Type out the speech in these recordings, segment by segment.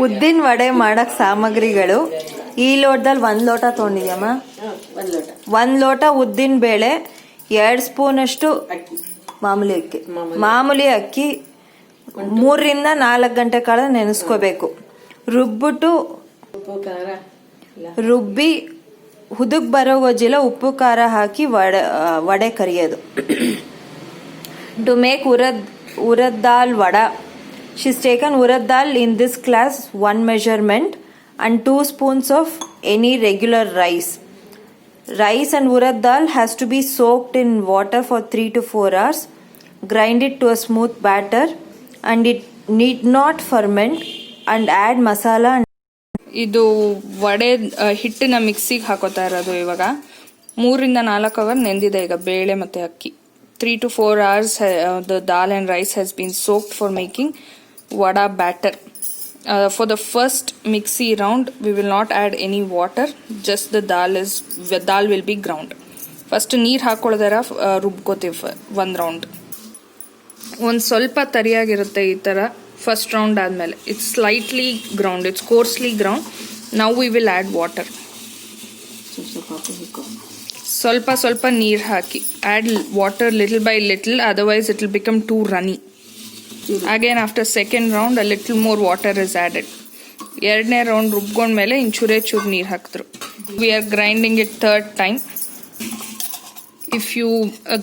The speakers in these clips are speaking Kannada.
ಉದ್ದಿನ ವಡೆ ಮಾಡಕ್ ಸಾಮಗ್ರಿಗಳು ಈ ಲೋಟದಲ್ಲಿ 1 ಲೋಟ ತೊಗೊಂಡಿದ್ಯಮ್ಮ. 1 ಲೋಟ ಉದ್ದಿನ ಬೇಳೆ, 2 ಸ್ಪೂನ್ ಅಷ್ಟು ಮಾಮೂಲಿ ಅಕ್ಕಿ 3 ರಿಂದ 4 ಗಂಟೆ ಕಾಲ ನೆನೆಸ್ಕೋಬೇಕು. ರುಬ್ಬಿ ಹುದುಗ್ ಬರೋ ಗೊಜ್ಜಿಲ ಉಪ್ಪು ಖಾರ ಹಾಕಿ ವಡೆ ಕರಿಯೋದು. To make urad dal vada, she's taken urad dal in this class 1 measurement and 2 spoons of any regular rice. Rice and urad dal has to be soaked in water for 3 to 4 hours. Grind it to a smooth batter and it need not ferment and add masala. ಇದು ವಡೆ ಹಿಟ್ಟನ್ನ ಮಿಕ್ಸಿಗೆ ಹಾಕೋತಾ ಇರೋದು. ಇವಾಗ 3 ರಿಂದ 4 ಅವರ್ ನೆಂದಿದೆ ಈಗ ಬೇಳೆ ಮತ್ತೆ ಅಕ್ಕಿ. 3 to 4 hours the dal and rice has been soaked for making vada batter. For the first mixie round we will not add any water, just the dal will be ground. First ನೀರು ಹಾಕೊಳ್ಳೋದರ ರುಬ್ಕೋತೀವಿ 1 ರೌಂಡ್. ಒಂದು ಸ್ವಲ್ಪ ತರಿಯಾಗಿರುತ್ತೆ ಈ ಥರ ಫಸ್ಟ್ ರೌಂಡ್ ಆದಮೇಲೆ. It's slightly ground, it's coarsely ground. Now we will add water. ಸ್ವಲ್ಪ ನೀರು ಹಾಕಿ add water little by little, otherwise it will become too runny. Again after second round a little more water is added. 2ನೇ ರೌಂಡ್ ರುಬ್ಕೊಂಡ್ಮೇಲೆ ಚೂರು ನೀರು ಹಾಕಿದ್ರು. We are grinding it 3rd time. If you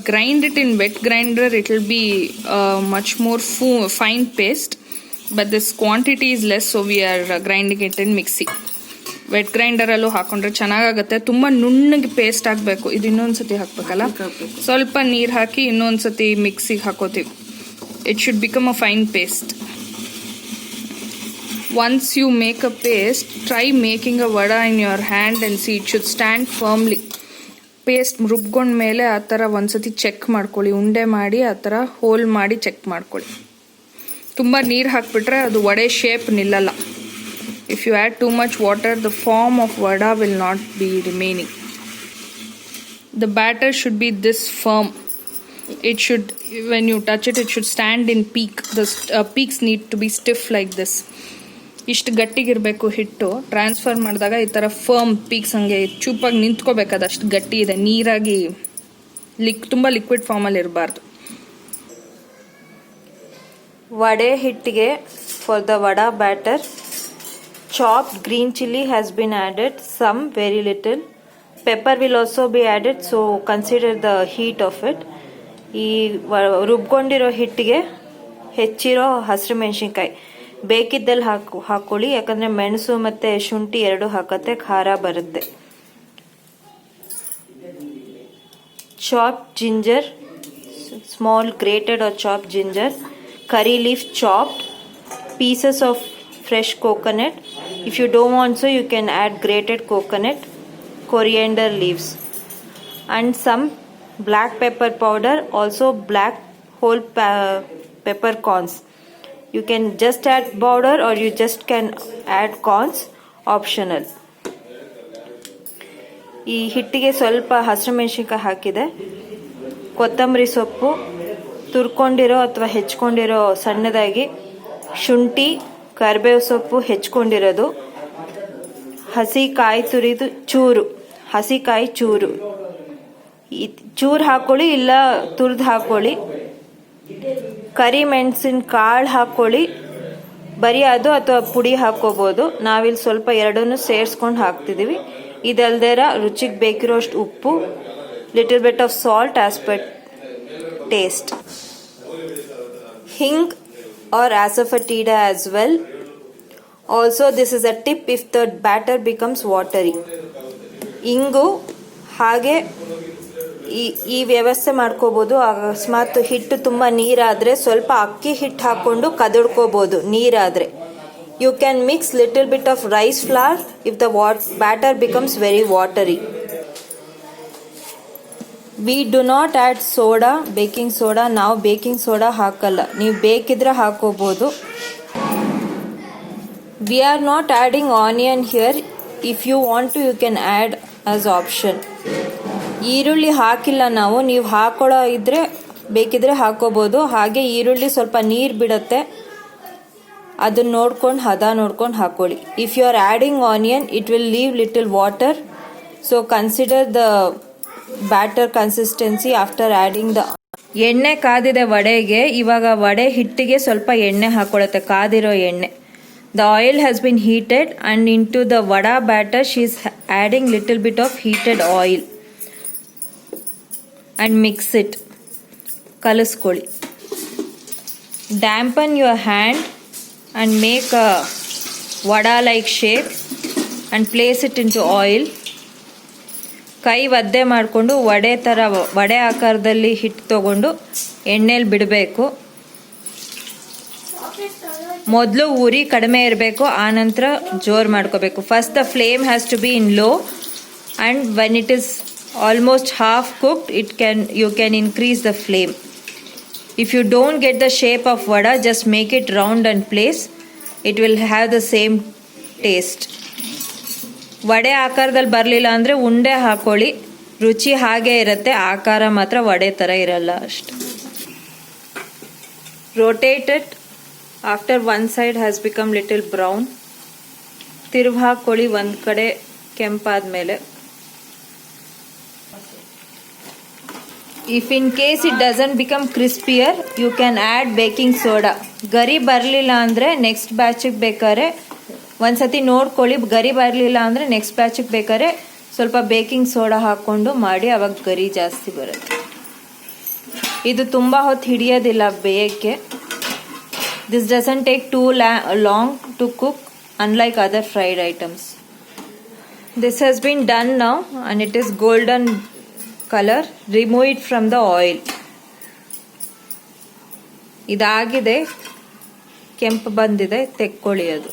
grind it in wet grinder, it will be much more fine paste, but this quantity is less, so we are grinding it in mixie. Wet ಗ್ರೈಂಡರಲ್ಲೂ ಹಾಕೊಂಡ್ರೆ ಚೆನ್ನಾಗಾಗತ್ತೆ. ತುಂಬ ನುಣ್ಣಗೆ ಪೇಸ್ಟ್ ಆಗಬೇಕು. ಇದು ಇನ್ನೊಂದ್ಸತಿ ಹಾಕ್ಬೇಕಲ್ಲ, ಸ್ವಲ್ಪ ನೀರು ಹಾಕಿ ಇನ್ನೊಂದ್ಸತಿ ಮಿಕ್ಸಿಗೆ ಹಾಕೋತೀವಿ. It should become a fine paste. Once you make a paste, try making a vada in your hand and see it should stand firmly. Paste ರುಬ್ಕೊಂಡ್ಮೇಲೆ ಆ ಥರ ಒಂದ್ಸತಿ ಚೆಕ್ ಮಾಡ್ಕೊಳ್ಳಿ, ಉಂಡೆ ಮಾಡಿ ಆ ಥರ ಹೋಲ್ ಮಾಡಿ ಚೆಕ್ ಮಾಡ್ಕೊಳ್ಳಿ. ತುಂಬ ನೀರು ಹಾಕ್ಬಿಟ್ರೆ ಅದು ವಡೆ ಶೇಪ್ ನಿಲ್ಲಲ್ಲ. If you add too much water, the form of vada will not be remaining. The batter should be this firm. It should, when you touch it, it should stand in peak. The peaks need to be stiff like this. ಇಷ್ಟು ಗಟ್ಟಿಗಿರಬೇಕು ಹಿಟ್ಟು. ಟ್ರಾನ್ಸ್ಫರ್ ಮಾಡಿದಾಗ ಈ ಥರ ಫರ್ಮ್ ಪೀಕ್ಸ್ ಹಂಗೆ ಚೂಪಾಗಿ ನಿಂತ್ಕೋಬೇಕದು, ಅಷ್ಟು ಗಟ್ಟಿ ಇದೆ. ನೀರಾಗಿ ತುಂಬ ಲಿಕ್ವಿಡ್ ಫಾರ್ಮಲ್ಲಿ ಇರಬಾರ್ದು. ವಡೆ ಹಿಟ್ಟಿಗೆ for the vada batter, chopped green chili has been added, some very little. Pepper will also be added, so consider the heat of it. ಈ ರುಬ್ಕೊಂಡಿರೋ ಹಿಟ್ಟಿಗೆ ಹೆಚ್ಚಿರೋ ಹಸಿರು ಮೆಣಸಿನ್ಕಾಯಿ ಬೇಕಿದ್ದಲ್ಲಿ ಹಾಕೊಳ್ಳಿ, ಯಾಕಂದ್ರೆ ಮೆಣಸು ಮತ್ತೆ ಶುಂಠಿ 2 ಹಾಕತ್ತೆ, ಖಾರ ಬರುತ್ತೆ. chopped ginger, small grated or chopped ginger, curry leaf chopped, pieces of fresh coconut. If you don't want, so you can add grated coconut, coriander leaves, and some black pepper powder, also black whole peppercorns. You can just add powder or you just can add corns, optional. ಈ ಹಿಟ್ಟಿಗೆ ಸ್ವಲ್ಪ ಹಸಿರು ಮೆಣಸಿನ್ಕಾಯಿ ಹಾಕಿದೆ, ಕೊತ್ತಂಬರಿ ಸೊಪ್ಪು, ತುರ್ಕೊಂಡಿರೋ ಅಥವಾ ಹೆಚ್ಕೊಂಡಿರೋ ಸಣ್ಣದಾಗಿ ಶುಂಠಿ, ಕರಿಬೇವು ಸೊಪ್ಪು ಹೆಚ್ಕೊಂಡಿರೋದು, ಹಸಿ ಕಾಯಿ ತುರಿದು ಹಸಿ ಕಾಯಿ ಚೂರು ಹಾಕೊಳ್ಳಿ, ಇಲ್ಲ ತುರಿದು ಹಾಕೊಳ್ಳಿ. ಕರಿ ಮೆಣಸಿನ ಕಾಳು ಹಾಕೊಳ್ಳಿ, ಬರೀ ಅದು ಅಥವಾ ಪುಡಿ ಹಾಕೋಬಹುದು. ನಾವಿಲ್ಲಿ ಸ್ವಲ್ಪ ಎರಡನ್ನೂ ಸೇರಿಸ್ಕೊಂಡು ಹಾಕ್ತಿದೀವಿ. ಇದಲ್ದೇರ ರುಚಿಗೆ ಬೇಕಿರೋಷ್ಟು ಉಪ್ಪು, little bit of salt as per taste. ಹಿಂಗ್ or asafoetida as well. Also this is a tip if the batter becomes watery. ಇಂಗು ಹಾಗೆ ಈ ವ್ಯವಸ್ಥೆ ಮಾಡ್ಕೋಬಹುದು. ಅಕಸ್ಮಾತ್ ಹಿಟ್ಟು ತುಂಬ ನೀರಾದರೆ ಸ್ವಲ್ಪ ಅಕ್ಕಿ ಹಿಟ್ಟು ಹಾಕೊಂಡು ಕದಡ್ಕೋಬಹುದು ನೀರಾದರೆ. You can mix little bit of rice flour if the batter becomes very watery. We do not add soda, baking soda. ನಾವು ಬೇಕಿಂಗ್ ಸೋಡಾ ಹಾಕಲ್ಲ, ನೀವು ಬೇಕಿದ್ರೆ ಹಾಕೋಬೋದು. We are not adding onion here. If you want to you can add as option. ಈರುಳ್ಳಿ ಹಾಕಿಲ್ಲ ನಾವು, ನೀವು ಹಾಕೊಳ್ಳೋ ಇದ್ರೆ ಬೇಕಿದ್ರೆ ಹಾಕೋಬೋದು. ಹಾಗೆ ಈರುಳ್ಳಿ ಸ್ವಲ್ಪ ನೀರು ಬಿಡುತ್ತೆ, ಅದನ್ನ ನೋಡ್ಕೊಂಡು ಹದ ನೋಡ್ಕೊಂಡು ಹಾಕೊಳ್ಳಿ. If you are adding onion it will leave little water, so consider the batter consistency after adding the. ಎಣ್ಣೆ ಕಾದಿದೆ ವಡೆಗೆ. ಇವಾಗ ವಡೆ ಹಿಟ್ಟಿಗೆ ಸ್ವಲ್ಪ ಎಣ್ಣೆ ಹಾಕೊಳ್ಳುತ್ತೆ, ಕಾದಿರೋ ಎಣ್ಣೆ. The oil has been heated and into the vada batter she is adding little bit of heated oil and mix it. ಕಲಿಸ್ಕೊಳ್ಳಿ. Dampen your hand and make a vada like shape and place it into oil. ಕೈ ಒದ್ದೆ ಮಾಡಿಕೊಂಡು ವಡೆ ಆಕಾರದಲ್ಲಿ ಹಿಟ್ಟು ತಗೊಂಡು ಎಣ್ಣೆಲಿ ಬಿಡಬೇಕು. ಮೊದಲು ಉರಿ ಕಡಿಮೆ ಇರಬೇಕು, ಆನಂತರ ಜೋರು ಮಾಡ್ಕೋಬೇಕು. First the flame has to be in low and when it is almost half cooked you can increase the flame. If you don't get the shape of vada, just make it round and place. It will have the same taste. Vada ಆಕಾರದಲ್ಲಿ ಬರಲಿಲ್ಲ ಅಂದರೆ ಉಂಡೆ ಹಾಕೊಳ್ಳಿ, ರುಚಿ ಹಾಗೆ ಇರುತ್ತೆ, ಆಕಾರ ಮಾತ್ರ ವಡೆ ಥರ ಇರಲ್ಲ ಅಷ್ಟು. Rotate it after one side has become little brown. ತಿರುವು ಹಾಕೊಳ್ಳಿ ಒಂದು ಕಡೆ ಕೆಂಪಾದ ಮೇಲೆ. If in case it doesn't become crispier, you can add baking soda. ಗರಿ ಬರಲಿಲ್ಲ ಅಂದರೆ ನೆಕ್ಸ್ಟ್ ಬ್ಯಾಚಿಗೆ ಬೇಕಾದ್ರೆ ಒಂದ್ಸತಿ ನೋಡ್ಕೊಳ್ಳಿ. ಗರಿ ಬರಲಿಲ್ಲ ಅಂದರೆ ನೆಕ್ಸ್ಟ್ ಬ್ಯಾಚಿಗೆ ಬೇಕಾದ್ರೆ ಸ್ವಲ್ಪ ಬೇಕಿಂಗ್ ಸೋಡಾ ಹಾಕ್ಕೊಂಡು ಮಾಡಿ, ಅವಾಗ ಗರಿ ಜಾಸ್ತಿ ಬರುತ್ತೆ. ಇದು ತುಂಬ ಹೊತ್ತು ಹಿಡಿಯೋದಿಲ್ಲ ಬೇಯಕ್ಕೆ. This doesn't take too long to cook unlike other fried items. This has been done now and it is golden color. Remove it from the oil. ಇದಾಗಿದೆ, ಕೆಂಪು ಬಂದಿದೆ, ತೆಕ್ಕೊಳ್ಳಿ ಅದು.